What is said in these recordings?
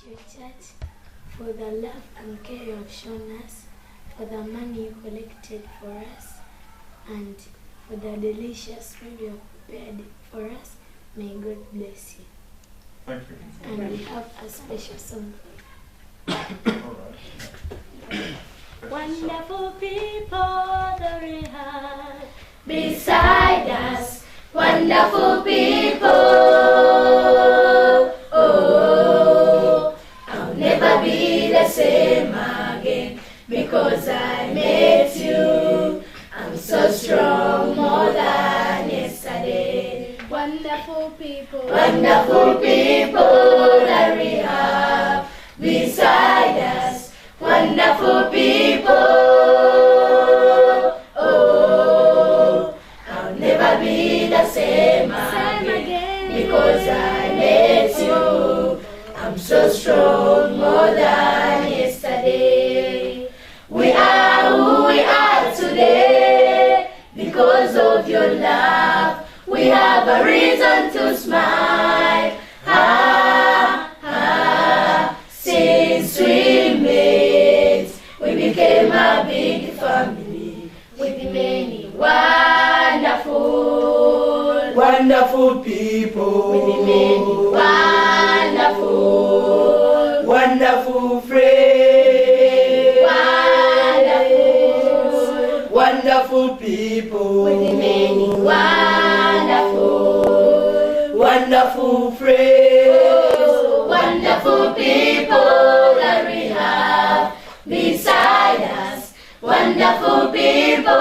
your church, for the love and care you have shown us, for the money you collected for us, and for the delicious food you have prepared for us. May God bless you. Thank you. And we have a special song for you. All right. Wonderful people that we have beside us. Wonderful people. Oh, I'll never be the same again because I met you. I'm so strong, more than yesterday. Wonderful people. Wonderful people that we have beside us. Wonderful people. Oh, I'll never be the same again because I met you. I'm so strong, more than yesterday. We are who we are today because of your love. We have a reason to smile. Since we met, we became a big family with many wonderful people, with many wonderful friends, wonderful people, with many wonderful friends. Wonderful people that we have beside us. Wonderful people.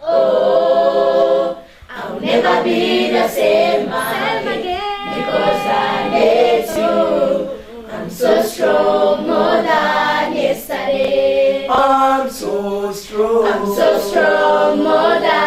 Oh, I'll never be the same again because I met you. I'm so strong, more than yesterday. I'm so strong, more than